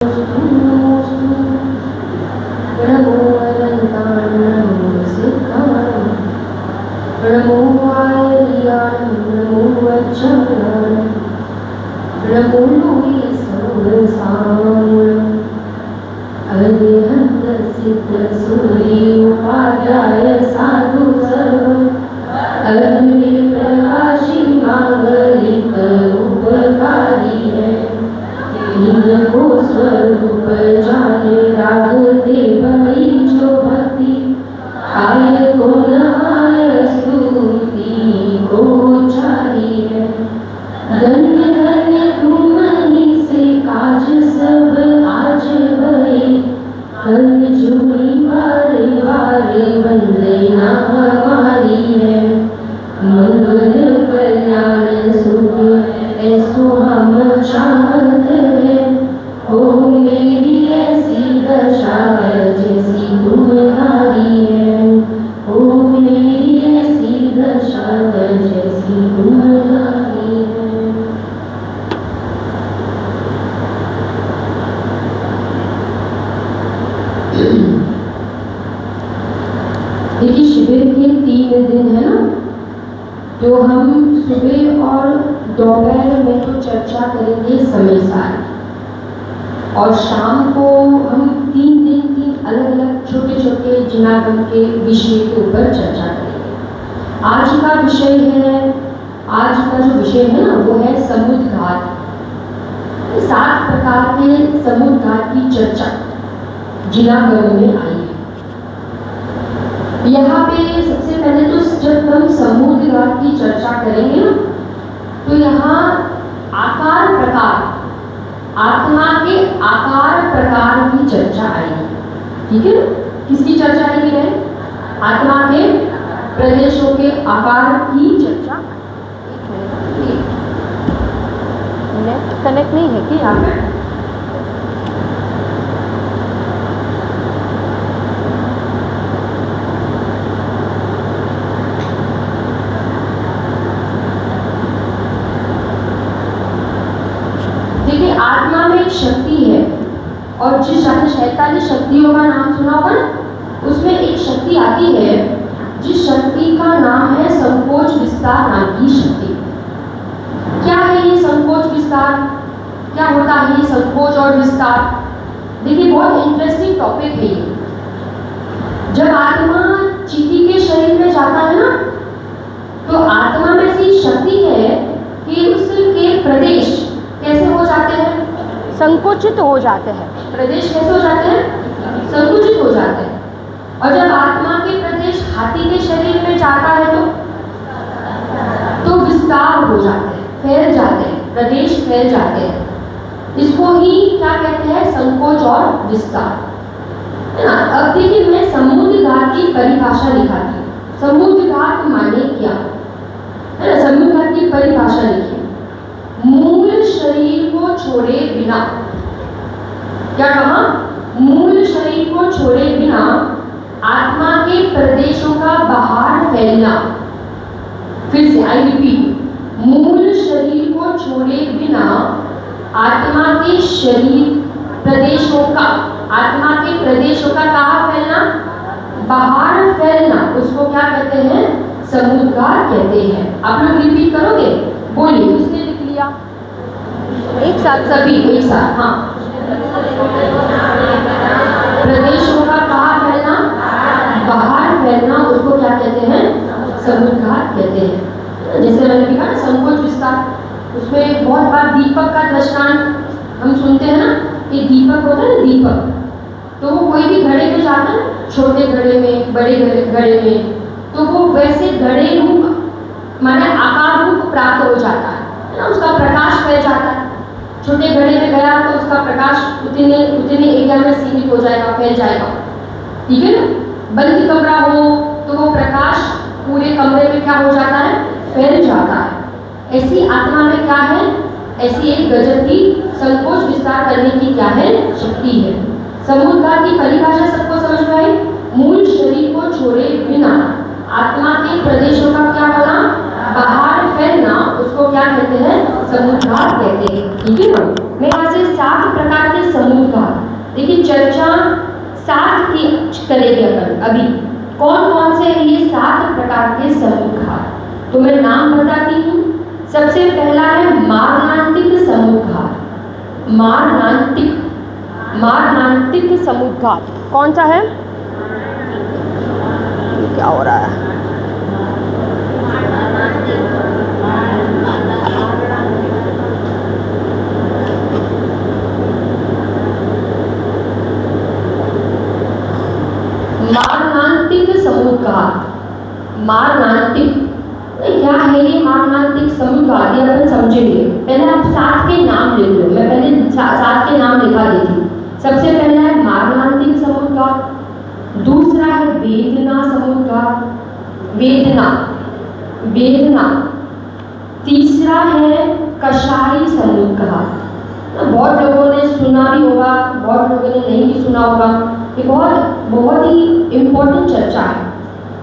प्रणमो अनन्तान् नमो सिद्धान् प्रणमो आर्यान् नमो वज्रान् प्रणमो लोये सर्वसाम्राज्ञम् अरिहन्त सिद्ध सूर्योपाध्याय साधु सर्वम् अग्नि प्रकाशी मांगलिक उपकारी है इनको स्वरूप जाने राग देवई जो भक्ति आय को नहाय स्तुति को चारी है धन्य धन्य तुम ही से काज सब आज भई कल जुड़ी बारे बारे वंदना हमारी है मंगल कल्याण सुख ऐसो हम चाहते हैं हो मेरी ऐसी दशा जैसी तुम्हारी है हो मेरी ऐसी दशा जैसी तुम्हारी है। देखिए शिविर के 3 दिन है ना, तो हम सुबह और दोपहर में तो चर्चा करेंगे समय सारी और शाम को हम 3 दिन की अलग अलग छोटे छोटे जिनागम के विषय के ऊपर चर्चा करेंगे। आज का जो विषय है ना वो है समुद्घात। 7 प्रकार के समुद्घात की चर्चा जिनागम में आई है। यहाँ पे सबसे पहले तो जब हम समुद्घात की चर्चा करेंगे ना तो यहाँ आकार प्रकार, आत्मा के आकार प्रकार की चर्चा आएगी। ठीक है, किसकी चर्चा आएगी है? आत्मा के प्रदेशों के आकार की चर्चा। नेट कनेक्ट नहीं है कि यहाँ पे? आत्मा में एक शक्ति है और जिस 47 शक्तियों का नाम सुना होगा ना, उसमें एक शक्ति आती है जिस शक्ति का नाम है संकोच विस्तार नाम की शक्ति। क्या है ये संकोच विस्तार? क्या होता है ये संकोच और विस्तार? देखिए बहुत इंटरेस्टिंग टॉपिक है ये। जब आत्मा चींटी के शरीर में जाता है ना तो आत्मा में ऐसी शक्ति है कि उसके प्रदेश कैसे हो जाते हैं? संकुचित हो जाते हैं। प्रदेश कैसे हो जाते हैं? संकुचित हो जाते हैं। और जब आत्मा के प्रदेश हाथी के शरीर में जाता है तो विस्तार हो जाते हैं, फैल जाते हैं, प्रदेश फैल जाते हैं। इसको ही क्या कहते हैं? संकोच और विस्तार, है ना। अब देखिए मैं समुद्घात की परिभाषा लिखाती हूँ। समुद्घात माने क्या है ना? समुद्घात की परिभाषा लिखिए। मूल शरीर को छोड़े बिना, क्या कहा? मूल शरीर को छोड़े बिना आत्मा के प्रदेशों का बाहर फैलना। फिर से आई रिपीट, मूल शरीर को छोड़े बिना आत्मा के शरीर प्रदेशों का, आत्मा के प्रदेशों का कहाँ फैलना? बाहर फैलना। उसको क्या कहते हैं? समुद्घात कहते हैं। आप लोग रिपीट करोगे? बोलिए, किसने लिख लिया? एक साथ सभी एक साथ। हाँ, प्रदेशों का कहाँ फैलना? बाहर फैलना। उसको क्या कहते हैं? समुद्घात कहते हैं। जैसे मैंने लिखा ना संकोच विस्तार, उसमें बहुत बार दीपक का दृष्टांत हम सुनते हैं ना। ये दीपक होता है ना, दीपक तो वो कोई भी घड़े में जाता है, छोटे घड़े में, बड़े घड़े में, तो वो वैसे घड़े रूप माने आकार रूप प्राप्त हो जाता है ना, उसका प्रकाश फैल जाता है। छोटे घड़े में गया तो उसका प्रकाश उतने एरिया में सीमित हो जाएगा, फैल जाएगा। ठीक है ना। बंद कमरा हो तो वो प्रकाश पूरे कमरे में क्या हो जाता है? फैल जाता है। ऐसी आत्मा में क्या है? ऐसी एक गजब की संकोच विस्तार करने की क्या है? शक्ति है। समुद्घात की परिभाषा सबको समझ में आई? मूल शरीर को छोड़े बिना आत्मा के प्रदेशों का क्या होना? बाहर फैलना। उसको क्या कहते हैं? समुद्घात कहते हैं। ठीक है ना। मैं यहाँ से 7 प्रकार के समुद्घात, देखिए चर्चा 7 की करेंगे अपन अभी। कौन कौन से हैं ये 7 प्रकार के समुद्घात? तो मैं नाम बताती हूँ। सबसे पहला है मारणांतिक समुद्घात। मारणांतिक समुद्घात कौन सा है? क्या हो रहा है? मारणांतिक समुद्घात, मारणांतिक क्या है ये मारणांतिक समुद्घात? ये अपन समझेंगे। पहले आप 7 के नाम लिख लो। मैं पहले 7 के नाम लिखा देती हूँ। सबसे पहला है मारणांतिक समुद्घात, दूसरा है वेदना समुद्घात, वेदना। तीसरा है कषायी समुद्घात। बहुत लोगों ने सुना भी होगा, बहुत लोगों ने नहीं भी सुना होगा। ये बहुत ही इम्पोर्टेंट चर्चा है,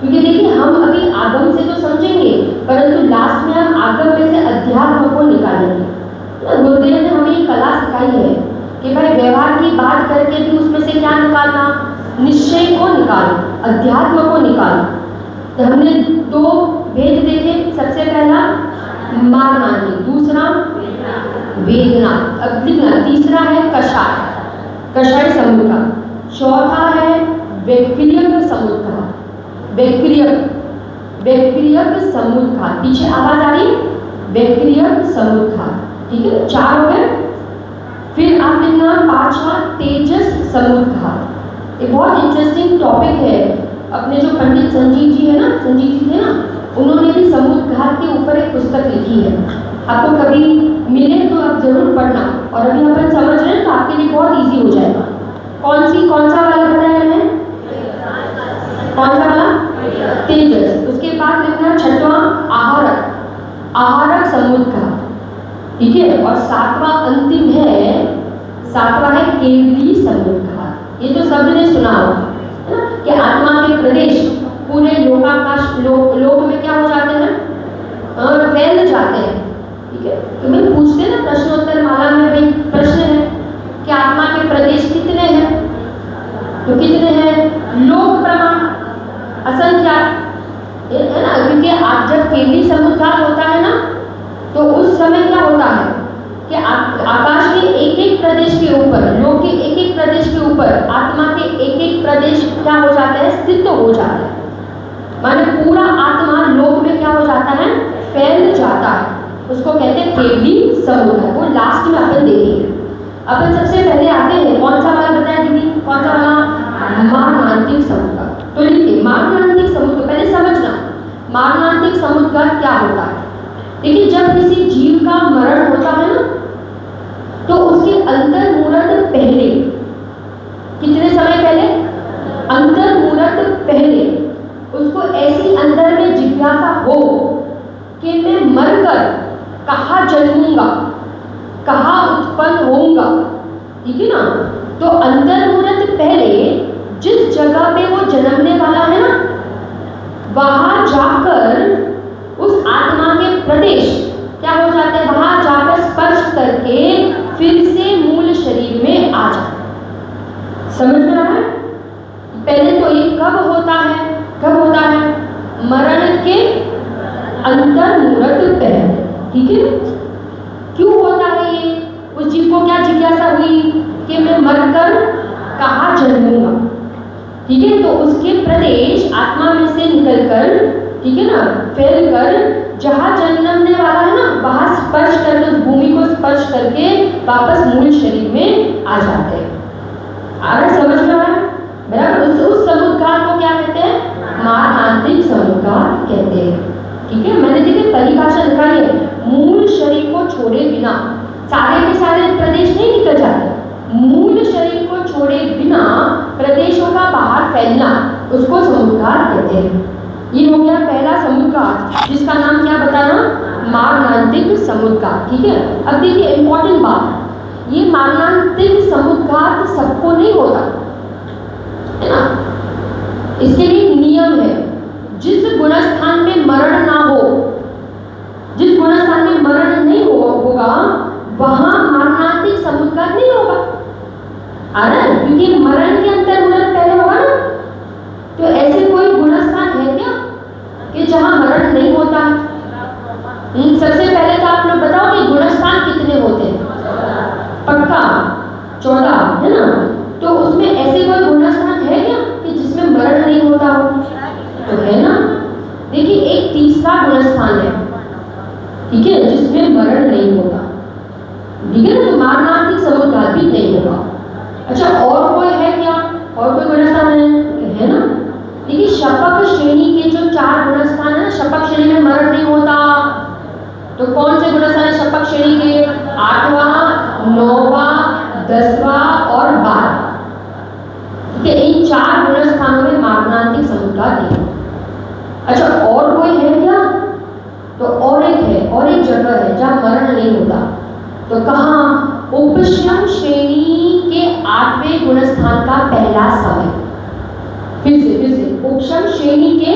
क्योंकि देखिए हम अभी आगम से तो समझेंगे, परंतु लास्ट में हम आगम में से अध्यात्म को निकालेंगे। गुरुदेव ने हमें ये कला सिखाई है कि भाई व्यवहार की बात करके भी उसमें से क्या निकालना? निश्चय को निकालो, अध्यात्म को निकालो। तो हमने 2 भेद देखे। सबसे पहला मारणांतिक, दूसरा वेदना। अब लिखना, तीसरा है कषाय समुद्घात, चौथा है वैक्रियक समुद्घात। वैक्रियक समुद्घात, पीछे आवाज आ रही? वैक्रियक समुद्घात। ठीक है, 4 हो गए। फिर आप लिखना 5वां तेजस समुद्घात। ये बहुत इंटरेस्टिंग टॉपिक है। अपने जो पंडित संजीव जी है ना, संजीव जी थे ना, उन्होंने भी समुद्घात के ऊपर एक पुस्तक लिखी है। आपको कभी मिले तो आप जरूर पढ़ना। और अभी अपन समझ रहे हैं तो आपके लिए बहुत इजी हो जाएगा। कौन सा वाला बताया मैंने? कौन सा वाला? तेजस। उसके बाद लिखना 6वां आहारक समुद्घात। ठीक है। और 7वां अंतिम है, 7वां है केवली समुद्घात। ये तो सबने सुना होगा कि आत्मा के प्रदेश पूरे लोकाकाश लोक में क्या हो जाते हैं? फैल जाते हैं। ठीक है। तो मैं पूछते ना प्रश्नोत्तर माला में, भाई प्रश्न है कि आत्मा के प्रदेश कितने हैं? तो कितने हैं? लोक प्रमाण असंख्यात है ना। क्योंकि आज जब केवली समुद्घात होता है ना, तो उस समय क्या होता है कि आकाश के एक-एक प्रदेश के ऊपर, लोक के एक-एक प्रदेश के ऊपर आत्मा के एक-एक प्रदेश क्या हो जाता है? स्थित हो जाता है। माने पूरा आत्मा लोक में क्या हो जाता है? फैल जाता है। उसको कहते हैं केवली समुद्घात। वो लास्ट में अपन देखेंगे। अपन सबसे पहले आते हैं, कौन सा वाला बताया दीदी? कौन सा वाला? मारणांतिक समुद्घात। तो लिखिए मारणांतिक समुद्घात। पहले समझना मारणांतिक समुद्घात क्या होता है। देखिए जब किसी जीव का मरण होता है ना, तो उसके अंतर मुहूर्त पहले, कितने समय पहले? अंतर मुहूर्त पहले उसको ऐसी अंदर में जिज्ञासा हो कि मैं मरकर कहाँ जन्मूंगा, कहाँ उत्पन्न होऊंगा। ठीक है ना। तो अंतर मुहूर्त पहले जिस जगह पे वो जन्मने वाला है ना, वहां जाकर उस आत्मा के प्रदेश क्या हो जाते हैं? वहां जाकर स्पर्श करके फिर से मूल शरीर में आ जाते। समझ में आ रहा है? पहले तो ये कब होता है? मरण के अंतर मुहूर्त पहले। ठीक है। क्यों होता है ये? उस जीव को क्या जिज्ञासा हुई कि मैं मरकर कहाँ जन्मूंगा। ठीक है। तो उसके प्रदेश आत्मा में से निकलकर, ठीक है ना, फैलकर जहाँ जन्मने वाला है ना, वहाँ स्पर्श करके, उस भूमि को स्पर्श करके वापस मूल शरीर में आ जाते हैं। आ रहा समझ में आ रहा? बराबर। उस समुद्घात को क्या कहते हैं? मारणांतिक समुद्घात कहते हैं। ठीक है। मैंने देखिए परिभाषा निकाली है, मूल शरीर को छोड़े बिना सारे के सारे प्रदेश नहीं निकल जाते। मूल शरीर को छोड़े बिना प्रदेशों का बाहर फैलना, उसको समुद्घात कहते हैं। ये हो गया पहला समुद्घात, जिसका नाम क्या बताना? मारणांतिक समुद्घात। ठीक है। अब देखिए इंपॉर्टेंट बात, ये मारणांतिक समुद्घात सबको नहीं होता है ना। इसके लिए नियम है। जिस गुणस्थान में मरण ना हो, जिस गुणस्थान में आ रहा है, क्योंकि मरण के अंतर्मूलक पहले होगा ना। तो ऐसे कोई गुणस्थान है क्या कि जहां मरण नहीं होता? सबसे पहले तो आप लोग बताओ कि गुणस्थान कितने होते हैं? पक्का 14 है ना। तो उसमें ऐसे कोई गुणस्थान है क्या कि जिसमें मरण नहीं होता हो? तो है ना। देखिए एक तीसरा गुणस्थान है, ठीक है, जिसमें मरण नहीं होता, ठीक है ना। तो मारणार्थी समुद्घात भी नहीं होगा। अच्छा और कोई है क्या? और कोई गुणस्थान है ना। देखिए शपक श्रेणी के जो 4 गुणस्थान है ना, शपक श्रेणी में मरण नहीं होता। तो कौन से गुणस्थान है शपक श्रेणी के? 8वां, 9वां, 10वां और 12। ठीक है, इन 4 गुणस्थानों में मारणांतिक समुद्घात नहीं। अच्छा और कोई है क्या? तो और एक है, और एक जगह है जहां मरण नहीं होता। तो कहां? उपशम श्रेणी के 8वें गुणस्थान का पहला समय। फिर से उपशम श्रेणी के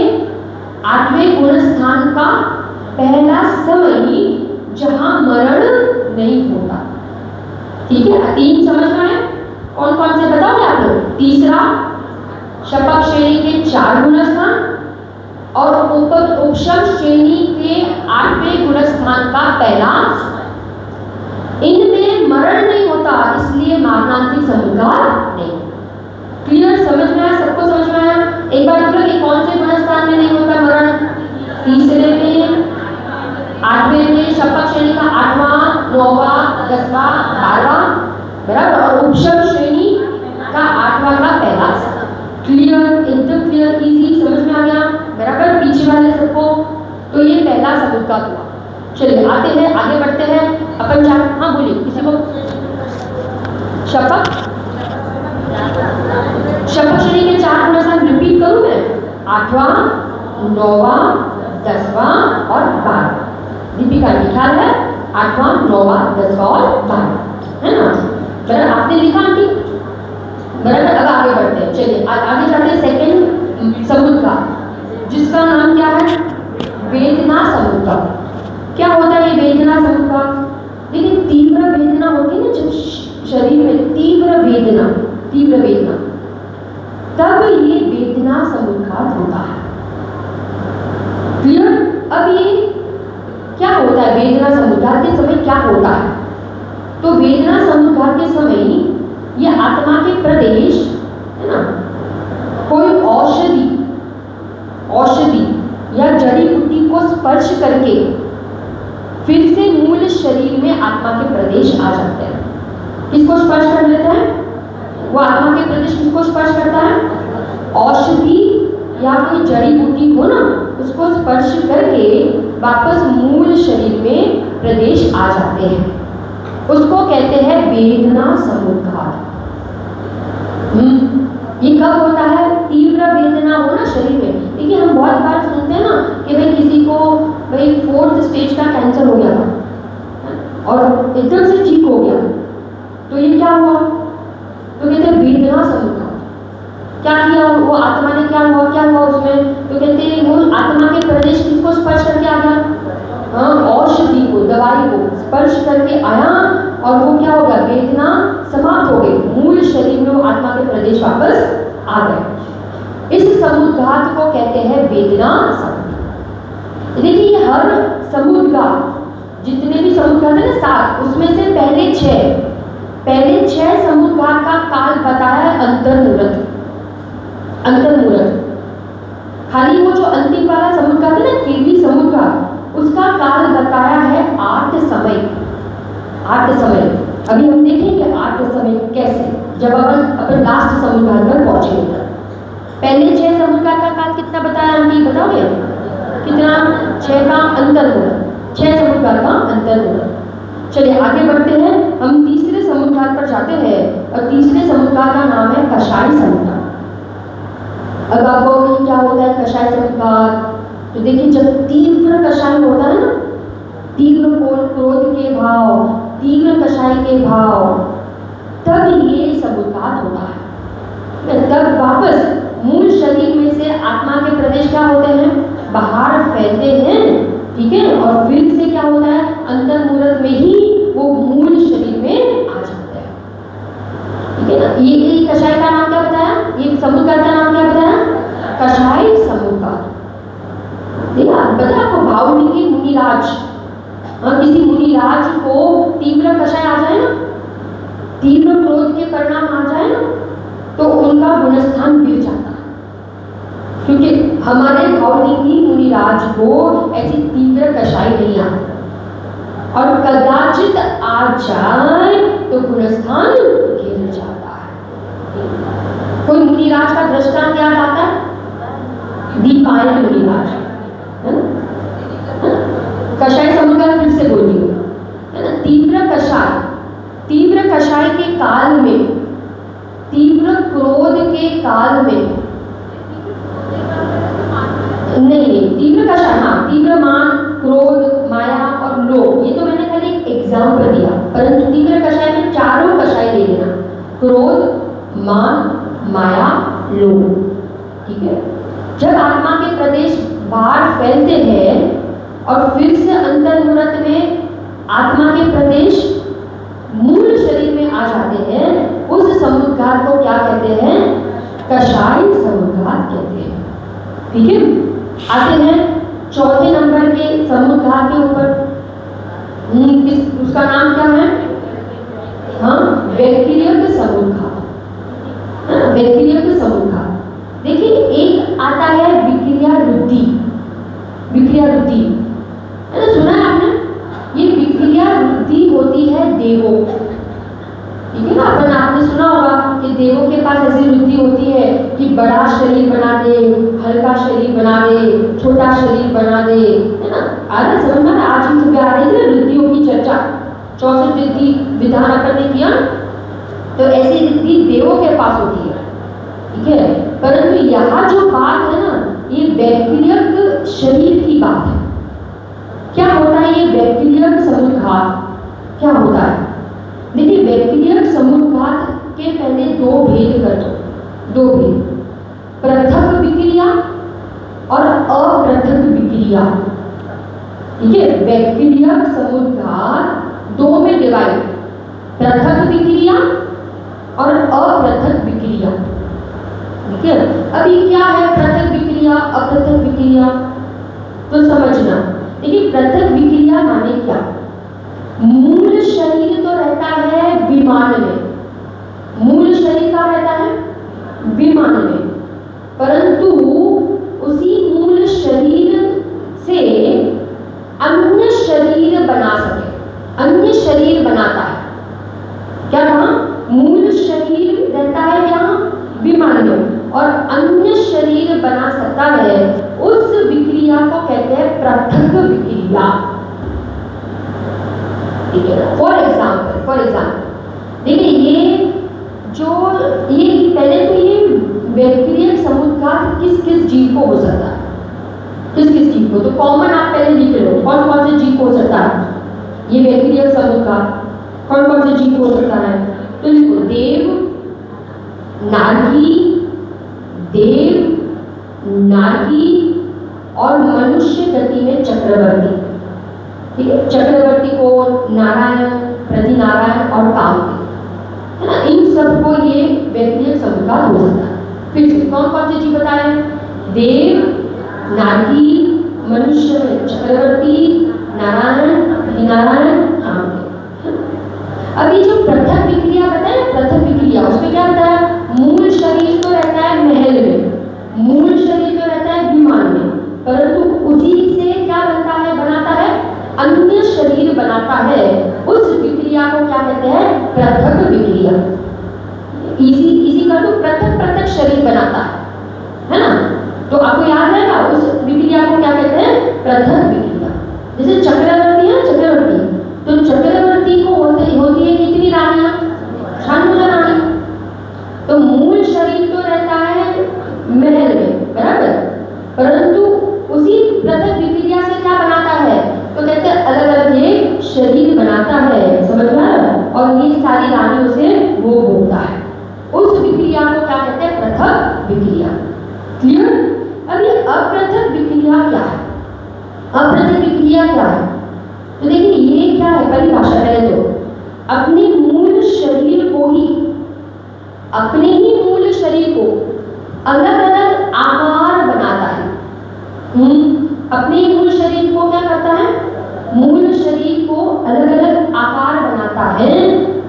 8वें गुणस्थान का पहला समय जहां मरण नहीं होता। ठीक है, 3 समझ में आए? कौन कौन से बताओगे आप लोग? तीसरा शपक श्रेणी के 4 गुणस्थान और उपशम श्रेणी के 8वें गुणस्थान का पहला। इनमें मरण नहीं होता, इसलिए मारणांतिक समुद्घात नहीं। क्लियर? समझ में आया? सबको समझ में आया? एक बार बोलो कि कौन से गुणस्थान में नहीं होता मरण? तीसरे में, 8वें में, शपक श्रेणी का 8वां, 9वां, 10वां, 12वां, बराबर, और उपशम श्रेणी का 8वां का पहला। क्लियर? एकदम क्लियर, इजी, समझ में आ गया? बराबर। पीछे वाले सबको तो ये पहला समुद्घात हुआ। चलिए आते हैं, आगे बढ़ते हैं अपन। हाँ बोलिए, किसी को शपक श्रेणी के 4 गुणस्थान रिपीट करूं मैं? 8वां, 9वां, 10वां और 12। दीपिका लिखा है 8वां, 9वां, 10वां और 12, है ना। बराबर, आपने लिखा आंटी? बराबर। अब आगे बढ़ते हैं, चलिए आगे जाते हैं। सेकंड समुद्घात, जिसका नाम क्या है? वेदना समुद्घात। क्या होता है ये वेदना समुद्घात? देखिए तीव्र वेदना होती है ना, जब शरीर में तीव्र वेदना, तब ये वेदना समुद्घात होता है। क्लियर? अब ये क्या होता है? वेदना समुद्घात के समय क्या होता है? तो वेदना समुद्घात के समय ये आत्मा के प्रदेश, है ना, कोई औषधि या जड़ी बूटी को स्पर्श करके फिर से मूल शरीर में आत्मा के प्रदेश आ जाते हैं। किसको स्पर्श कर लेते हैं? वो आत्मा के प्रदेश किसको स्पर्श करता है? औषधि या कोई जड़ी बूटी हो ना, उसको स्पर्श करके वापस मूल शरीर में प्रदेश आ जाते हैं। उसको कहते हैं वेदना समुद्घात। ये कब होता है? तीव्र वेदना हो ना शरीर में। देखिए हम बहुत बार सुनते हैं ना कि भाई किसी को भाई 4th स्टेज का कैंसर हो गया था और एकदम से ठीक हो गया, तो ये क्या हुआ? तो कहते हैं वेदना समुद्घात। क्या किया वो आत्मा ने? क्या हुआ उसमें? तो कहते हैं वो आत्मा के प्रदेश किसको स्पर्श करके आ गया? हाँ, औषधि को, दवाई को स्पर्श करके आया और वो क्या हो गया? वेदना समाप्त हो गई, मूल शरीर में वो आत्मा के प्रदेश वापस आ गए। इस समुद्घात को कहते हैं वेदना समुद्घात। देखिए हर समुद्घात, जितने भी समुद्घात है ना 7, उसमें से पहले 6 समुद्घात का काल बताया है अंतर्मूलक। खाली वो जो अंतिम वाला समुद्घात है ना, केवली समुद्घात, उसका काल बताया है 8 समय। अभी हम देखेंगे 8 समय कैसे, जब अपन लास्ट समुद्घात पर पहुंचेंगे। पहले 6 समुद्घात का काल कितना बताया आंटी? बताओगे कितना? 6 का अंतर्मूलक, 6 समुद्घात का अंतर्मूलक। चलिए आगे बढ़ते हैं, हम तीसरे समुद्घात पर जाते हैं और तीसरे समुद्घात का नाम है कषाय समुद्घात। अब आपको क्या होता है कषाय समुद्घात? तो देखिए जब तीव्र कषाय होता है ना, तीव्र क्रोध के भाव, तीव्र कषाय के भाव, तब ये समुद्घात होता है। तब वापस मूल शरीर में से आत्मा के प्रदेश क्या होते हैं? बाहर फैलते हैं, ठीक है, और फिर से क्या होता है? अंतर्मूलक में ही वो मूल शरीर में आ जाते हैं, ठीक है ना। ये कषाय का नाम क्या बताया? ये समुद्घात का नाम क्या बताया? कषाय समुद्घात। देखा पता आपको भावनिकी मुनिराज, किसी मुनिराज को तीव्र कषाय आ जाए ना, तीव्र क्रोध के परिणाम आ जाए ना, तो उनका गुणस्थान गिर जाता है, क्योंकि हमारे भावनिकी मुनिराज को ऐसी तीव्र कषाय नहीं आती, और कदाचित आ जाए तो गुणस्थान गिर जाता है। कोई मुनिराज का दृष्टांत याद आता है? दीपायन मुनिराज, है ना? कषाय समुद्घात फिर से बोली है ना, तीव्र कषाय के काल में, तीव्र क्रोध के काल में, नहीं तीव्र कषाय, हाँ तीव्र मान, क्रोध, माया और लोभ, ये तो मैंने खाली एक एग्जाम्पल दिया, परंतु तीव्र कषाय में चारों कषाय ले लेना, क्रोध, मान, माया, लोभ। ठीक है, जब आत्मा के प्रदेश बाहर फैलते हैं और फिर से अंतर्मुहूर्त में आत्मा के प्रदेश मूल शरीर में आ जाते हैं, उस समुद्घात को क्या कहते हैं? कषाय समुद्घात कहते हैं। ठीक है, आते हैं चौथे नंबर के समुद्घात के ऊपर। उसका नाम क्या है? हाँ, वैक्रियक समुद्घात, वैक्रियक समुद्घात। देखिए एक आता है विक्रिया रुद्धि, विक्रिया रुद्धि है ना, सुना है आपने? ये विक्रिया रुद्धि होती है देवों, ठीक है ना, अपन आपने सुना होगा कि देवों के पास ऐसी रुद्धि होती है कि बड़ा शरीर बना दे, हल्का शरीर बना दे, छोटा शरीर बना दे, है ना? आ रहा समझ में? आज हम सुबह आ रही थी ना रुद्धियों की चर्चा, 64 रिद्धि विधान अपन ने किया, तो ऐसी रिद्धि देवों के पास होती है, ठीक है। परंतु यहाँ जो बात है ना, ये वैक्रियक शरीर की बात है। क्या होता है ये वैक्रियक समुद्घात? क्या होता है? देखिए वैक्रियक समुद्घात के पहले दो भेद कर दो, दो भेद, पृथक विक्रिया और अपृथक विक्रिया। ठीक है, वैक्रियक समुद्घात दो में डिवाइड, पृथक विक्रिया और अपृथक विक्रिया। ठीक है, अभी क्या है पृथक विक्रिया, अपृथक विक्रिया, तो समझना। देखिए पृथक विक्रिया माने क्या? मूल शरीर तो रहता है विमान में, मूल शरीर कहाँ रहता है? विमान में, परंतु उसी मूल शरीर से अन्य शरीर बना सके, अन्य शरीर बनाता है। क्या कहा? मूल शरीर रहता है यहाँ विमान में और अन्य शरीर बना सकता है, उस विक्रिया को कहते हैं पृथक विक्रिया। ठीक है, फॉर एग्जाम्पल देखिए ये जो ये पहले तो ये वैक्रियक समुद्घात किस किस जीव को हो सकता है, किस किस जीव को, तो कॉमन आप पहले लिख लो, कौन कौन से जीव को हो सकता है ये वैक्रियक समुद्घात, कौन कौन से जीव को हो सकता है? तो लिखो देव, नारकी, देव, नारकी और मनुष्य गति में चक्रवर्ती। ठीक है, चक्रवर्ती को नारायण, प्रतिनारायण और कामदेव, है ना, इन सबको ये वैक्रियक समुद्घात हो सकता है। फिर से कौन कौन से जीव बताए? देव, नारकी, मनुष्य में चक्रवर्ती, नारायण, प्रतिनारायण, कामदेव। अभी जो पृथक विक्रिया बताए, पृथक विक्रिया उसमें क्या बताया? मूल शरीर तो रहता है महल में, मूल शरीर तो रहता है विमान में, परंतु उसी से क्या बनता है, बनाता है अन्य शरीर बनाता है, उस विक्रिया को क्या कहते हैं? पृथक विक्रिया। इसी का तो पृथक शरीर बनाता है ना, तो आपको याद रहेगा उस विक्रिया को क्या कहते हैं? पृथक विक्रिया। जैसे चक्रवर्ती है, चक्रवर्ती, तो चक्रवर्ती को होती है कितनी रानियां? शानुजा रानी। तो मूल शरीर तो रहता है महल में, बराबर, परंतु उसी पृथक विक्रिया से क्या बनाता है? तो कहते हैं अलग अलग ये शरीर बनाता है, समझ में आया? और ये सारी रानियों से वो होता है, उस विक्रिया को क्या कहते हैं? पृथक विक्रिया। क्लियर? अब ये अपृथक विक्रिया क्या है? अपृथक विक्रिया क्या है? तो देखिए ये क्या है, परिभाषा है, तो अपने मूल शरीर को ही अपने ही मूल शरीर को अलग अलग आकार बनाता है। अपने ही मूल शरीर को क्या करता है? मूल शरीर को अलग अलग आकार बनाता है।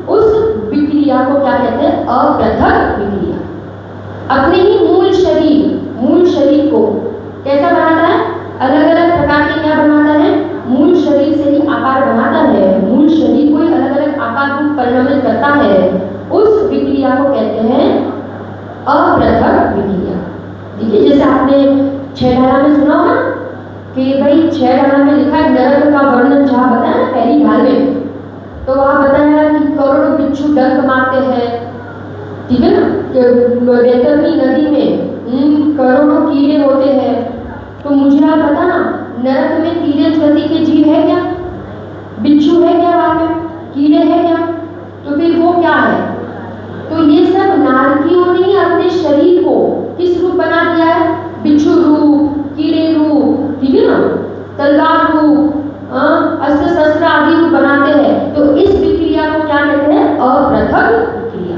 उस विक्रिया को क्या कहते हैं? अपृथक विक्रिया। अपने ही मूल शरीर को कैसा बनाता है? अलग अलग प्रकार के क्या बनाता है? मूल शरीर से ही आकार बनाता है। मूल शरीर को ही अलग अलग आकार रूप परिणमित करता है। उस विक्रिया को कहते हैं अपृथक विक्रिया। ठीक है, जैसे आपने 6 धारा में सुना होगा कि भाई 6 धारा में लिखा है नरक का वर्णन जहाँ बताया ना पहली ढाल में, तो वहाँ बताया कि करोड़ों बिच्छू डंक मारते हैं। ठीक है ना, वैतरणी नदी में करोड़ों कीड़े होते हैं। तो मुझे आप बताना नरक में तीव्र गति के जीव है क्या? बिच्छू है क्या? वहाँ पे कीड़े है क्या? तो फिर वो क्या है? तो ये सब नारकियों ने अपने शरीर को किस रूप बना दिया है? बिच्छू रूप, कीड़े रूप, ठीक है ना, तलवार रूप, अस्त्र शस्त्र आदि रूप बनाते हैं। तो इस विक्रिया को क्या कहते हैं? अपृथक विक्रिया।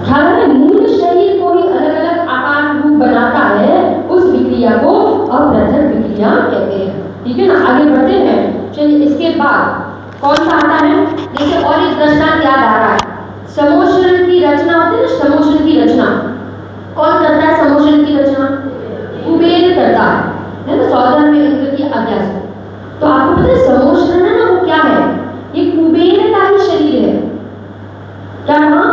ख्याल है, मूल शरीर को ही अलग अलग आकार रूप बनाता है, उस विक्रिया को अपृथक विक्रिया कहते हैं। ठीक है ना, आगे बढ़ते हैं। चलिए, इसके बाद कौन सा आता है? जैसे और एक दृष्टांत याद आ रहा है, समोषण की रचना होती है ना, समोषण की रचना कौन करता है? समोषण की रचना कुबेर करता है ना, सौदागर में इंद्र की आज्ञा से। तो आपको पता है समोषण है ना, वो क्या है? ये कुबेर का ही शरीर है। क्या कहा?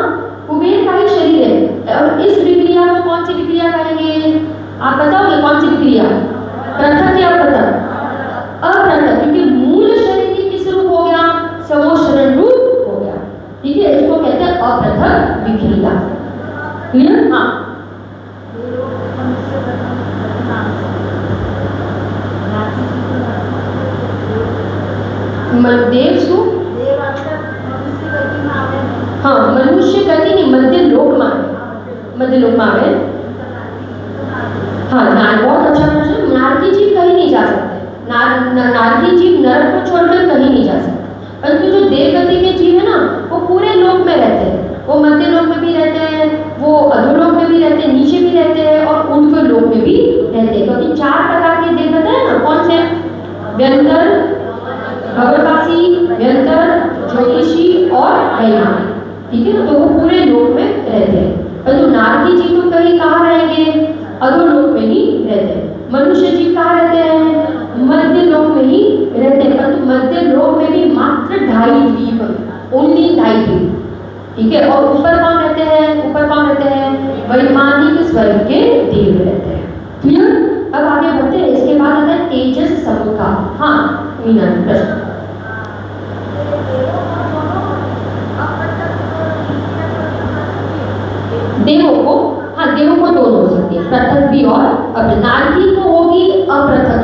कुबेर का ही शरीर है। और इस विक्रिया को कौन सी विक्रिया कहेंगे? आप बताओगे कौन सी विक्रिया? पृथक या अपृथक? अपृथक, क्योंकि मूल शरीर ही किस रूप हो गया? समोषण रूप हो गया। ठीक है, इसको कहते हैं अपृथक विक्रिया। क्लियर? हाँ, देवसु, हाँ, मनुष्य गति नहीं, मध्य लोक में। हाँ, बहुत अच्छा प्रश्न। नारकी जीव कहीं नहीं जा सकते। नारकी जीव नरक को छोड़कर कहीं नहीं जा सकते। परंतु जो देवगति के जीव है ना, वो पूरे लोक में रहते हैं। वो मध्य लोक में भी रहते हैं, वो अधोलोक में भी रहते हैं, नीचे भी रहते हैं और ऊर्ध्व लोक में भी रहते हैं। क्योंकि 4 प्रकार के देवता है ना, कौन से? व्यंतर, भवरवासी, व्यंतर, ज्योतिषी और वैमानिक। ठीक है ना, तो वो पूरे लोक में रहते हैं। परंतु नारकी जीव तो कहीं कहाँ रहेंगे? अधोलोक में ही रहते हैं। मनुष्य जीव कहाँ रहते हैं? मध्य लोक में ही रहते हैं। परंतु मध्य लोक में भी मात्र 2.5 द्वीप, ओनली 2.5 द्वीप। ठीक है, और ऊपर कौन रहते हैं? ऊपर कौन रहते हैं? वैमानिक स्वर्ग के देव रहते हैं। क्लियर? अब आगे बढ़ते हैं। इसके बाद आता है तेजस समुद्घा। हाँ मीना, प्रश्न। देवों को, हाँ, देवों को दोनों हो सकती है, पृथक भी और अपृथक। नारकी को होगी अपृथक,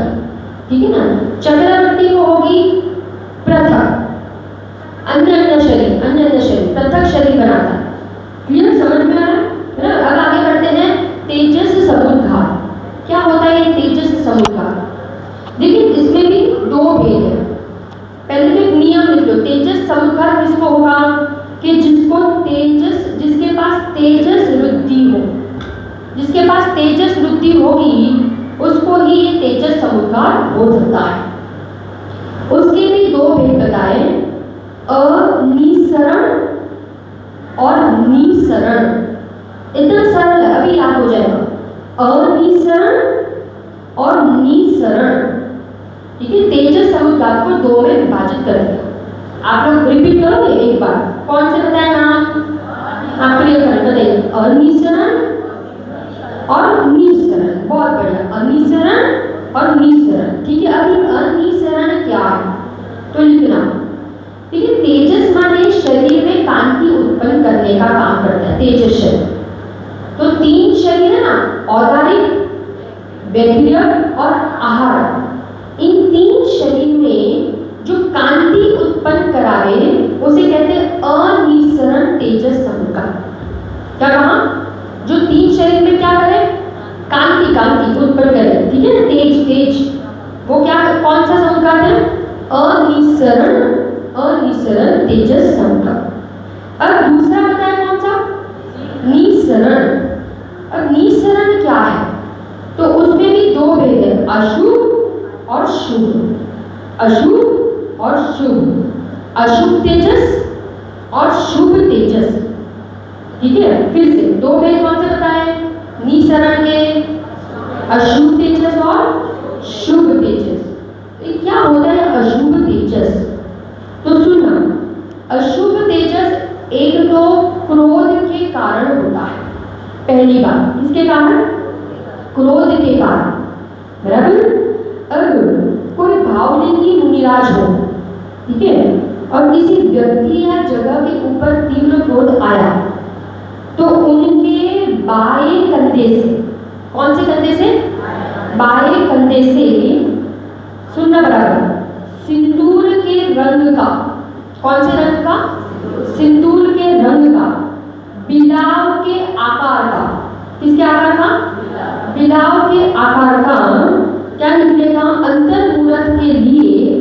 ठीक है ना, चक्रवर्ती को होगी पृथक। अन्य शरीर पृथक शरीर बनाता है। क्लियर? समझ में आ रहा है ना? अब आगे बढ़ते हैं। तेजस समुद्घा। क्या होता है ये तेजस समुद्घा? देखिए, इसमें भी 2 भेद है। पहले तो एक नियम लिख लो। तेजस समुद्घा किसको होगा? कि जिसके पास तेजस वृद्धि हो, जिसके पास तेजस वृद्धि होगी उसको ही ये तेजस समुद्घा हो सकता है। उसके भी 2 भेद बताए, अनिसरण और निसरण। इतना सरल है, अभी याद हो जाएगा। अनिसरण और निसरण। ठीक है, तेजस समुद्घा को 2 में विभाजित कर दिया। आप लोग रिपीट करोगे एक बार? कौन से बताया नाम? आप क्लियर करें, बताइए। अनिसरण और निसरण। बहुत बढ़िया, अनिसरण और निसरण। ठीक है, अभी अनिसरण क्या है तो लिखना। ठीक है, तेजस माने शरीर में कांति उत्पन्न करने का काम करता है तेजस शरीर। तो 3 शरीर है ना, औदारिक, वैद्यक और आहार। इन 3 शरीर में जो कांति उत्पन्न करावे उसे कहते हैं अनिसरण तेजस समुद्घा। क्या कहा? जो 3 शरीर में क्या करे? कांति उत्पन्न करे। ठीक है ना, तेज, वो क्या, कौन सा समुद्घा है? अनिसरण तेजस समुद्घा। अब दूसरा बताया कौन सा? निसरण। अब निसरण क्या है? तो उसमें भी दो भेद है, अशुभ और शुभ। अशुभ और शुभ, अशुभ तेजस और शुभ तेजस। ठीक है, फिर से दो भेद कौन से बताए? निसरण के, अशुभ तेजस और शुभ तेजस। क्या होता है अशुभ तेजस? तो सुनना, अशुभ तेजस एक तो क्रोध के कारण होता है। पहली बात, किसके कारण? क्रोध के कारण, बराबर। अब कोई भावलिंगी मुनिराज हो, ठीक है, और किसी व्यक्ति या जगह के ऊपर तीव्र क्रोध आया, तो उनके बाएं कंधे से, कौन से कंधे से? बाएं कंधे से, सुनना बराबर, सिंदूर के रंग का, कौन से रंग का? सिंदूर के रंग का, बिलाव के आकार का, किसके आकार का? बिलाव के आकार का क्या निकलेगा? अंतर मूरत के लिए,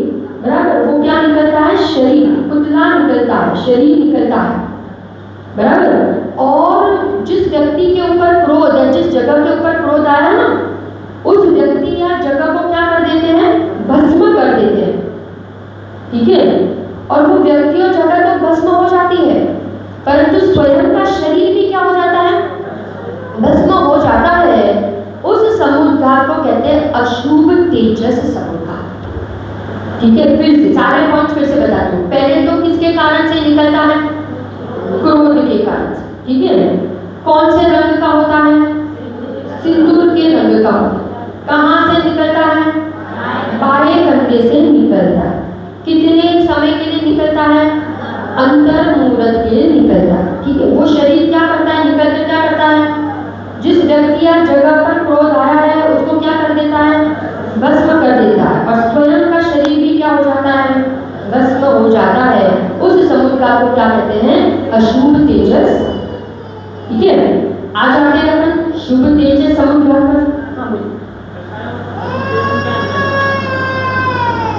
बराबर, वो क्या निकलता है? शरीर, पुतला निकलता है, शरीर निकलता है, बराबर। और जिस व्यक्ति के ऊपर क्रोध है, जिस जगह के ऊपर क्रोध आया ना, उस व्यक्ति या जगह को क्या कर देते हैं? भस्म कर देते हैं, ठीक है। और वो व्यक्ति और जगह तो भस्म हो जाती है, परंतु स्वयं का शरीर भी क्या हो जाता है? भस्म हो जाता है। उस समुद्घात को कहते हैं अशुभ तेजस समुद्घात, ठीक है। फिर से सारे पॉइंट्स फिर से बता दूं। पहले तो किसके कारण से निकलता है? क्रोध के कारण से, ठीक है। कौन से रंग का होता है? सिंदूर के रंग का होता है। कहां से निकलता है? बाएं कंधे से निकलता है। कितने समय के लिए निकलता है? अंतर मूरत के लिए निकलता है, ठीक है। वो शरीर क्या करता है? निकल कर क्या करता है? जिस व्यक्ति या जगह पर क्रोध आया है उसको क्या कर देता है? भस्म कर देता है। और स्वयं का शरीर भी क्या हो जाता है? भस्म हो जाता है। उस समुद्घात को क्या कहते हैं? अशुभ तेजस, ठीक है। आ जाते हैं अपन शुभ तेजस समुद्घात पर। हाँ बोलिए।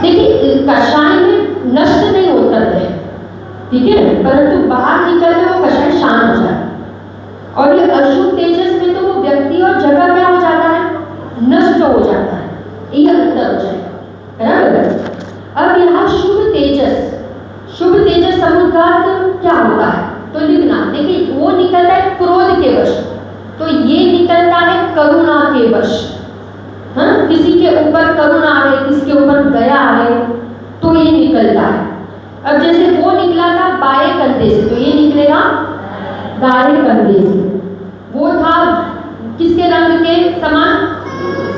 देखिए, कषाय में नष्ट नहीं होता है, ठीक है, परंतु बाहर निकलते वो कषाय शांत हो जाता है। और ये अशुभ तेजस में तो वो व्यक्ति और जगह क्या हो जाता है? नष्ट हो जाता है, ये अंतर हो जाएगा, बराबर। अब यहाँ शुभ तेजस, शुभ तेजस समुद्घात क्या होता है? तो लिखना, देखिए वो निकलता है क्रोध के वश, तो ये निकलता है करुणा के वश। हाँ, किसी के ऊपर करुणा आ गई, किसी के ऊपर दया आ गई, तो ये निकलता है। अब जैसे वो निकला था बाएं कंधे से, तो ये निकलेगा दाएं कंधे से। वो था किसके रंग के समान?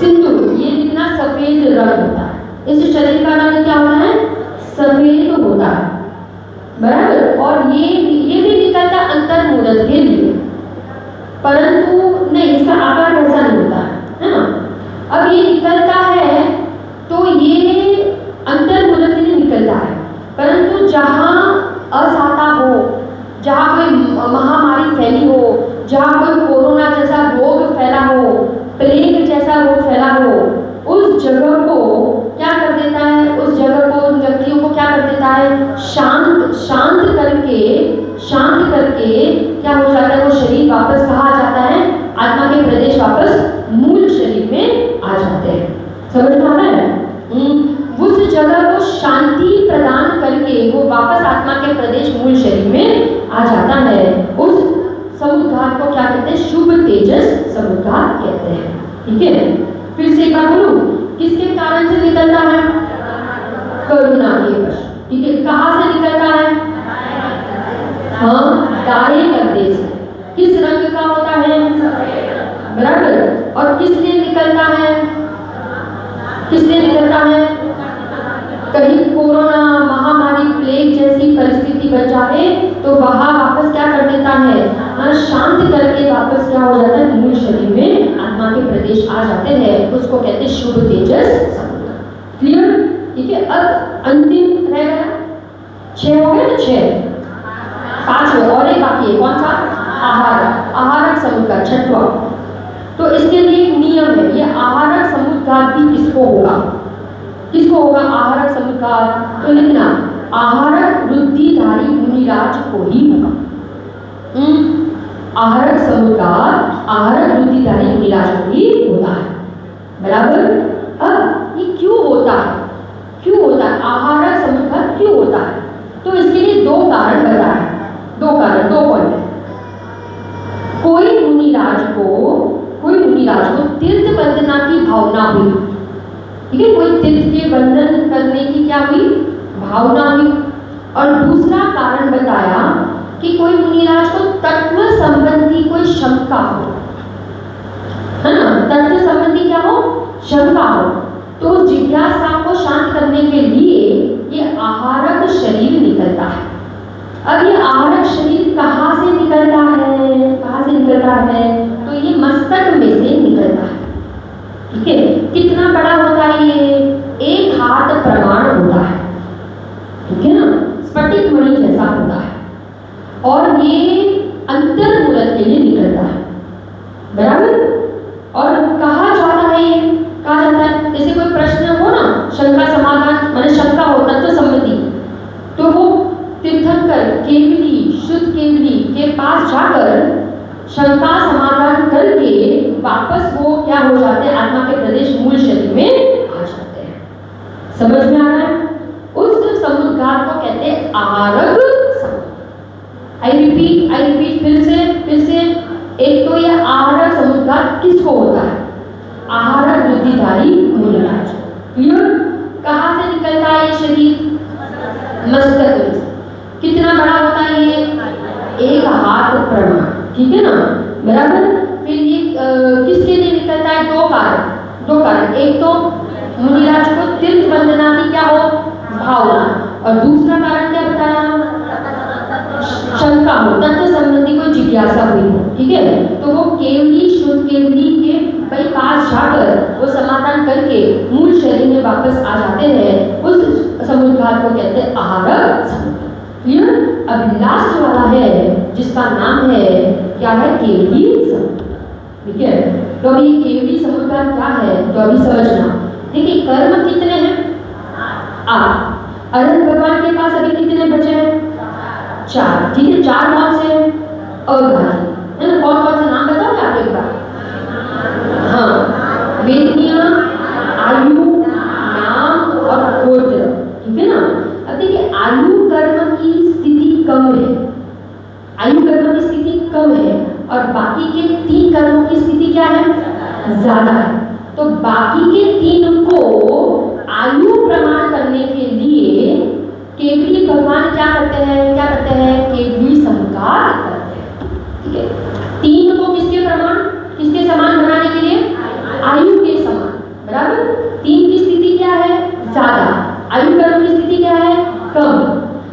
सिंदूर, ये लिखना सफेद रंग होता है। इस शरीर का रंग क्या होता है? सफेद होता है, बराबर। और ये भी निकलता अंतर मूरत के लिए, परंतु नहीं, इसका आकार वैसा नहीं होता है ना। अब ये निकलता है तो ये अंतर मूरत के लिए निकलता है, परंतु जहाँ असाता हो, जहाँ कोई महामारी फैली हो, जहाँ कोई कोरोना जैसा रोग फैला हो, प्लेग जैसा रोग फैला हो, उस जगह को क्या कर देता है? उस जगह को, उन व्यक्तियों को क्या कर देता है? शांत करके क्या हो जाता है? वो शरीर वापस कहाँ आ जाता है? आत्मा के प्रदेश वापस मूल शरीर में आ जाते हैं। समझ में आ रहा है? उस जगह को शांति प्रदान करके वो वापस आत्मा के प्रदेश मूल शरीर में आ जाता है। उस समुद्घात को क्या कहते हैं? शुभ तेजस समुद्घात कहते हैं, ठीक है। फिर से एक बार बोलूं, किसके कारण से निकलता है? करुणा के वश, ठीक है। कहाँ से निकलता है? हाँ, दाएं कंधे से। किस रंग का होता है? बराबर। और किस लिए निकलता है? किस लिए निकलता है? कहीं कोरोना महामारी प्लेग जैसी परिस्थिति बन जाए तो वहां वापस क्या कर देता है? शांत करके वापस क्या हो जाता है? मूल शरीर में आत्मा के प्रदेश आ जाते हैं, उसको कहते हैं शुभ तेजस समुद्घात। क्लियर? ठीक है। अब अंतिम रह गया, 6 हो गए ना, 6, 5 और एक बाकी है। कौन सा? आहारक समुद्घात, 6वां। तो इसके लिए एक नियम है, ये आहारक समुद्घात भी किसको होगा? किसको होगा आहारक समुद्घात? तो लिखना, आहारक वृद्धिधारी मुनिराज को ही होगा। आहरक समुद्गार आहरक वृद्धिधारी मुनिराजों भी होता है। बराबर। अब ये क्यों होता है, क्यों होता है, आहरक समुद्गार क्यों होता है? तो इसके लिए दो कारण बताए, दो कारण, दो पॉइंट। कोई मुनिराज को तीर्थ वंदना की भावना हुई, ठीक है, कोई तीर्थ के वंदन करने की क्या हुई, भावना हुई। और दूसरा कारण बताया कि कोई मुनिराज को तत्व संबंधी कोई शंका हो, है ना, तत्व संबंधी क्या हो, शंका हो। तो जिज्ञासा को शांत करने के लिए ये आहारक शरीर निकलता है। अब ये आहारक शरीर कहाँ से निकलता है, कहाँ से निकलता है? तो ये मस्तक में से निकलता है, ठीक है। कितना बड़ा होता है ये? 1 हाथ प्रमाण होता है, ठीक है ना, स्फटिक मणि जैसा होता है। और ये अंतर्मूलक के लिए निकलता है, बराबर। और कहा जाता है, ये कहा जाता है जैसे कोई प्रश्न हो ना, शंका समाधान माने शंका हो तत्व संबंधी, तो वो तीर्थंकर केवली शुद्ध केवली के पास जाकर शंका समाधान करके वापस वो क्या हो जाते हैं, आत्मा के प्रदेश मूल शरीर में आ जाते हैं। समझ में आ रहा है? उस समुद्गार को कहते हैं आहरक समुद्गार। आई रिपीट फिर से एक तो यह आहरक समुद्गार किसको होता है? आहरक वृद्धिधारी मुनिराज। क्लियर? कहाँ से निकलता है ये शरीर? मस्तक में। कितना बड़ा होता है ये? 1 हाथ प्रमाण, ठीक है ना, बराबर। फिर ये किसके लिए निकलता है? दो कारण। एक तो मुनिराज को तीर्थ वंदना की क्या हो, भावना, और दूसरा कारण क्या बताया? शंका हो, तत्व संबंधी कोई जिज्ञासा हुई हो, ठीक है। तो वो केवली शुद्ध केवली के भाई पास जाकर वो समाधान करके मूल शरीर में वापस आ जाते हैं। उस समुद्गार को कहते हैं आहरक समुद्गार। क्लियर? अब लास्ट वाला है जिसका नाम है क्या है? केवली समुद्गार, ठीक है। तो अभी केवली समुद्गार क्या है तो अभी समझना। देखिए कर्म कितने हैं? 8। अनंत भगवान के पास अभी कितने बचे हैं? 4, ठीक है। 4 कौन से? अवधानी, है ना। कौन कौन से नाम बताओ आप एक बार? हाँ, वेदनीय, आयु, नाम और गोत्र, ठीक है ना। अब देखिए आयु कर्म की स्थिति कम है, आयु कर्म की स्थिति कम है, और बाकी के 3 कर्मों की स्थिति क्या है? ज्यादा है। तो बाकी के 3 को आयु प्रमाण करने के लिए केवली भगवान क्या करते हैं? केवली समुद्गार करते हैं, ठीक है। 3 को किसके प्रमाण, किसके समान बनाने के लिए? आयु के समान, बराबर। 3 की स्थिति क्या है? ज्यादा। आयु कर्म की स्थिति क्या है? कम।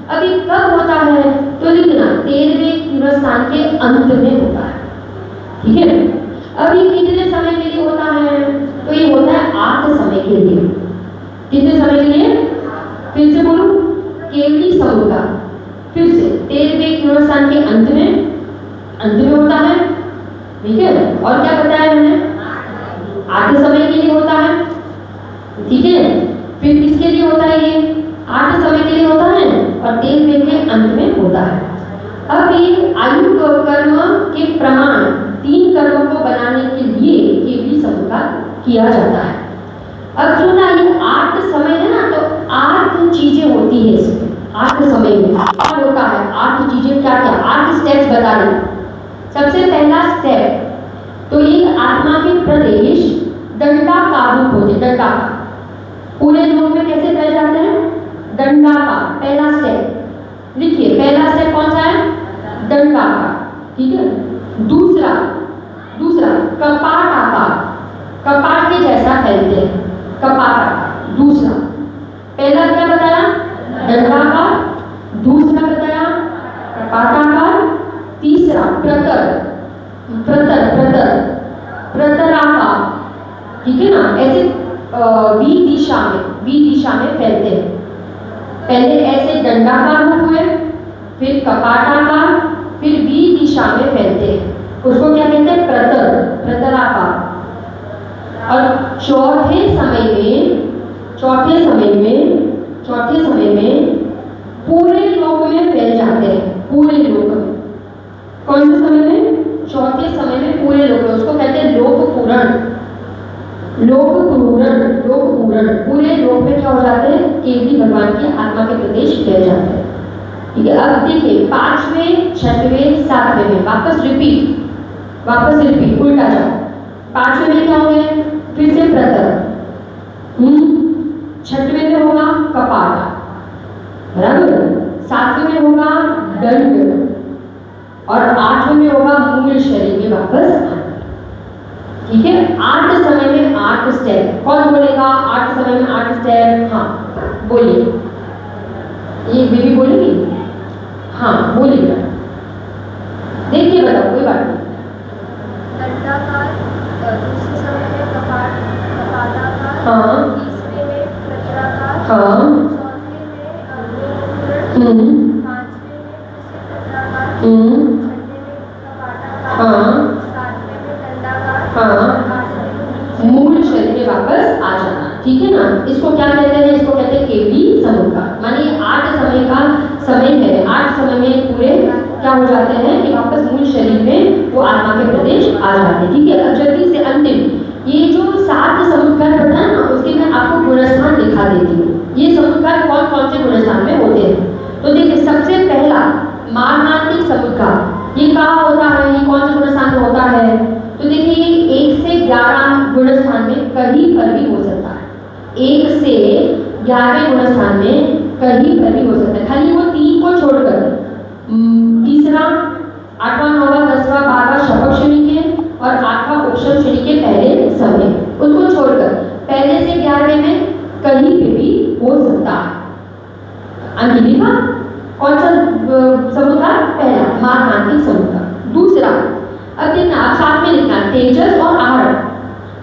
अभी कब होता है तो लिखना 13वें कीर्वस्थान के अंत में होता है, ठीक है। अभी कितने समय के लिए होता है? तो ये होता है 8 समय के लिए। कितने समय के लिए? फिर से बोलूं, केवली समुद्गार फिर से 13वें कीर्वस्थान के अंत में होता है, ठीक है। और क्या बताया मैंने? 8 समय के लिए होता है, ठीक है। फिर किसके लिए होता है? ये 8 समय के लिए होता है और 13वें के अंत में होता है। अब ये आयु कर्म के प्रमाण 3 कर्मों को बनाने के लिए केवली समुद्गार किया जाता है। अब जो ना ये 8 समय है ना, तो 8 चीजें होती है इसमें। 8 समय में क्या होता है? 8 चीजें क्या क्या? 8 स्टेप्स बता रहे। सबसे पहला स्टेप तो ये आत्मा के प्रदेश दंडाकार रूप होते, दंडाकार। पूरे लोक में कैसे फैल जाते हैं? दंडाकार। पहला स्टेप लिखिए, पहला स्टेप कौन सा है? दंडाकार, ठीक है। दूसरा कपाट आकार, कपाट के जैसा फैलते हैं, कपाट आकार। दूसरा, पहला क्या बताया? दंडाकार। दूसरा बताया कपाटाकार। तीसरा प्रतराकार, ठीक है ना। ऐसे वी दिशा में फैलते हैं। पहले ऐसे दंडाकार रूप हुए, फिर कपाटाकार, फिर वी दिशा में फैलते हैं, उसको क्या कहते हैं? प्रतराकार। और चौथे समय में पूरे लोक में फैल जाते हैं। पूरे लोक में कौन से समय में? पूरे लोक में, उसको कहते हैं लोक पूरण। पूरे लोक में क्या हो जाते हैं, केवली भगवान की आत्मा के प्रदेश किए जाते हैं। ठीक है, अब देखिए 5वें 6वें 7वें में वापस रिपीट, उल्टा जाओ। 5वें में क्या हो गया, फिर से प्रतर, 6वें में होगा कपाट, बराबर, 7वें में होगा दंड, और 8वें में होगा मूल शरीर में वापस आना। ठीक है, 8 समय में 8 स्टेप। कौन बोलेगा 8 समय में 8 स्टेप? हाँ बोलिए, ये बेबी बोलेगी? हाँ बोलिए, देखिए बताओ, कोई बात नहीं। दंडाकार, दूसरे समय में कपाटाकार, हाँ, तीसरे में प्रतराकार, हाँ, चौथे में लोकपूरण, पांचवे में फिर से प्रतराकार, छठे में कपाटाकार, हाँ, सातवें में दंडाकार, हाँ, आठवें में मूल शरीर में वापस आ जाना। ठीक है ना, इसको क्या कहते हैं, इसको कहते हैं केवली समुद्घात। माने 8 समय का समय है, 8 समय में पूरे क्या हो जाते हैं कि वापस मूल शरीर में वो आत्मा के प्रदेश आ जाते हैं। ठीक है, अब जल्दी से अंतिम, ये जो 7 समुद्घात बताया ना, उसके मैं आपको गुणस्थान दिखा देती हूँ। ये समुद्घात कौन कौन से गुणस्थान में होते हैं। तो देखिए, सबसे पहला मारणांतिक समुद्घात, ये कहाँ होता है, ये कौन से गुणस्थान में होता है? तो देखिए, ये 1 से 11 गुणस्थान में कहीं पर भी हो सकता है। 1 से 11वें गुणस्थान में कहीं पर भी हो सकता है, खाली वो 3 को छोड़कर, तीसरा, 8वां 9वां 10वां 12वां शपथ शनि के और 8वां उपशम शनि के पहले समय, उसको छोड़कर पहले से 11वें में कहीं पे भी हो सकता है। अंकित लिखा, कौन सा समुद्घात? पहला मारणांतिक समुद्घात। दूसरा, अब देखना, आप साथ में लिखना, तेजस और आहरण।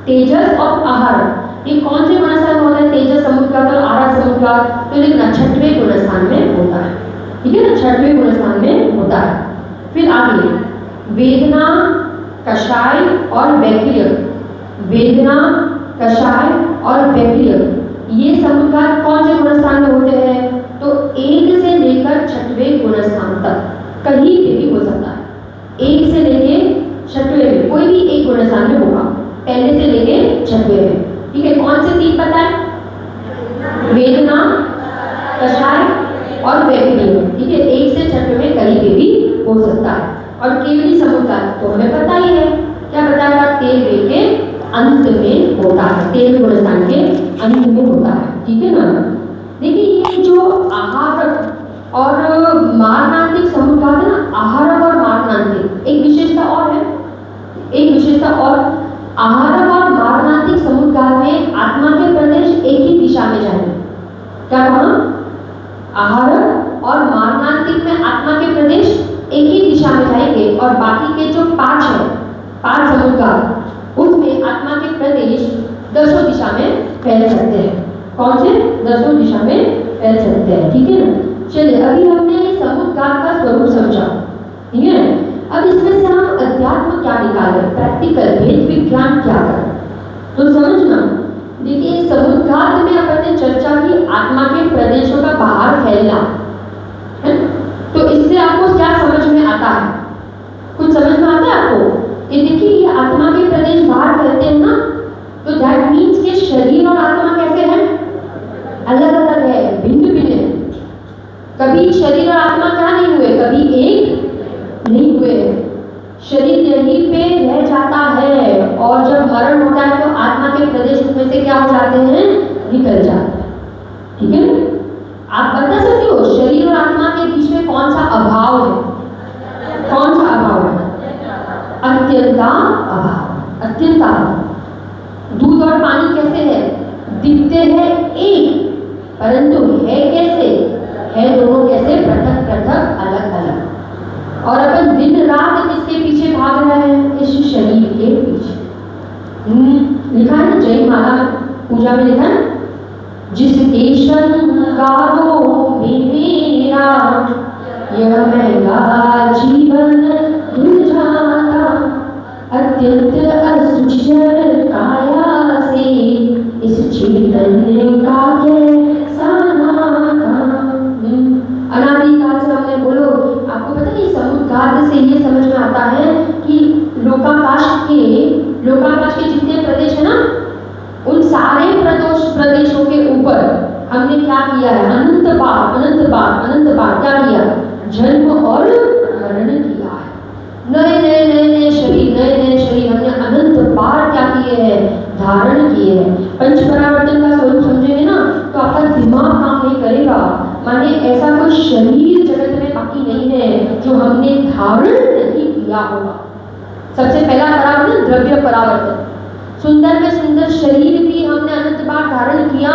तेजस और आहरण ये कौन से गुणस्थान में होता है? तेजस समुद्घात और आहरण समुद्घात। तो लिखना 6वें गुणस्थान में होता है। ठीक है ना, 6वें गुणस्थान में होता है। फिर आगे वेदना, कषाय और वैक्रियक। वेदना, कषाय और वैक्रियक ये समुद्घात कौन से गुणस्थान में होते हैं? तो 1 से लेकर 6वें गुणस्थान तक कहीं पे भी हो सकता है। 1 से लेके 6वें में कोई भी एक गुणस्थान में होगा, पहले से लेके 6वें में। ठीक है, कौन से 3 पता है? वेदना, कषाय और वैक्रियक। ठीक है, 1 से 6वें में कहीं पे भी हो सकता है। और केवली समुद्घात तो हमें पता ही है, क्या बताया? 13वें के अंत में होता है, 13 गुणस्थान के अंत में होता है। ठीक है ना, देखिए ये जो आहारक और मारणांतिक समुद्घात है ना, आहारक और मारणांतिक, एक विशेषता और है, आहारक और मारणांतिक समुद्घात में आत्मा के प्रदेश एक ही दिशा में जाएंगे। क्या कहा? आहारक और मारणांतिक में आत्मा के प्रदेश एक ही दिशा में जाएंगे, और बाकी के जो 5 है, 5 समुद्घात, उसमें आत्मा के प्रदेश 10 दिशा में फैल सकते हैं। कौन से? 10 दिशा में फैल सकते हैं। ठीक है ना, चलिए अभी हमने समुद्घात का स्वरूप समझा। ठीक है, अब इसमें से हम अध्यात्म क्या निकाले, प्रैक्टिकल वेद विज्ञान क्या करें, तो समझना। देखिए, समुद्घात में अपन ने चर्चा की आत्मा के प्रदेशों का बाहर फैलना है, तो इससे आपको क्या समझ में आता है? कुछ समझ में आता है आपको कि देखिए ये आत्मा के प्रदेश बाहर फैलते हैं ना, तो दैट मीन्स कि शरीर और आत्मा कैसे हैं? अलग अलग है, भिन्न भिन्न है। कभी शरीर और आत्मा क्या नहीं हुए, कभी एक नहीं हुए। शरीर यहीं पे रह जाता है, और जब मरण होता है तो आत्मा के प्रदेश उसमें से क्या हो जाते हैं? निकल जाते हैं। ठीक है, आप बता सकते हो शरीर और आत्मा के बीच में कौन सा अभाव है? कौन सा अभाव है? अत्यंता अभाव, अत्यंता अभाव। दूध और पानी कैसे है? दिखते हैं एक, परंतु है कैसे? है दोनों कैसे? पृथक पृथक, अलग अलग। और अपन दिन रात किसके पीछे भाग रहे हैं? इस शरीर के पीछे। लिखा है ना, जय माला पूजा में लिखा है, जिसके शंकारों में मेरा यह महंगा जीवन धुल जाता, अत्यंत असुचर काया से इस चैतन्य का कैसा नाता। अनादिकाल से हमने बोलो, आपको पता नहीं समुद्घात से ये समझ में आता है कि लोकाकाश क्या किया है? अनंत बार क्या किया? जन्म और मरण किया है। नए शरीर हमने अनंत बार क्या किए हैं? धारण किए हैं। पंच परावर्तन का स्वरूप समझेंगे ना तो आपका दिमाग काम नहीं करेगा। माने ऐसा कोई शरीर जगत में बाकी नहीं है जो हमने धारण नहीं किया होगा। सबसे पहला परावर्तन द्रव्य परावर्तन, सुंदर में सुंदर शरीर भी हमने अनंत बार धारण किया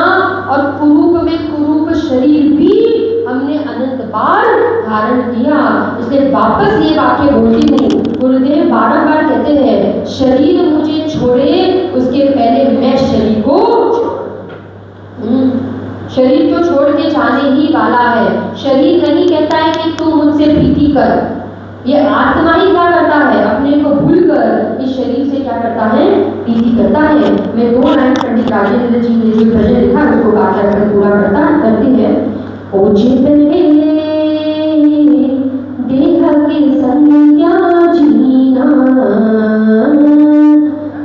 और कुरूप में कुरूप शरीर भी हमने अनंत बार धारण किया। इसलिए वापस ये वाक्य बोलती हूँ, गुरुदेव बारंबार कहते हैं शरीर मुझे छोड़े उसके पहले मैं शरीर को शरीर को छोड़ के जाने ही वाला है। शरीर नहीं कहता है कि तू मुझसे प्रीति कर, ये आत्मा ही क्या करता है? अपने को भूलकर इस शरीर से क्या करता है? प्रीति करता है। मैं 2 लाइन पंडित राजेंद्र जी ने जो भजन लिखा उसको गा कर पूरा करती है। ओ चितले देह के संज्ञा जीना,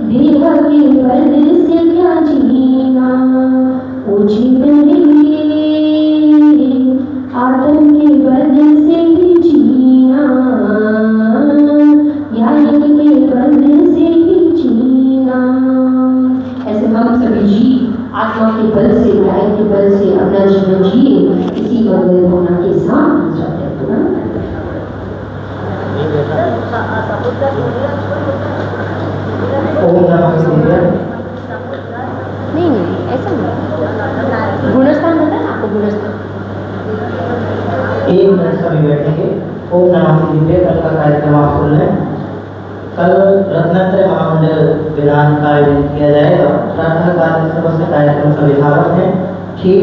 देह के बल से क्या जीना। ओ चितले आत्म के बल से ही जीना, ज्ञान के बल से ही जीना। ऐसे हम सभी जी आत्मा के बल से, ज्ञान के बल से अपना जीवन जिए, इसी मंगल भावना के साथ नहीं ऐसा नहीं। गुणस्थान होता है आपको, गुणस्थान एक मिनट सभी बैठेंगे। ओम नमः शिवाय। कल का कार्यक्रम आप सुन लें। कल रत्नात्रय महामंडल विधान का आयोजन किया जाएगा। प्रातः काल समस्त कार्यक्रम सविधावक है। ठीक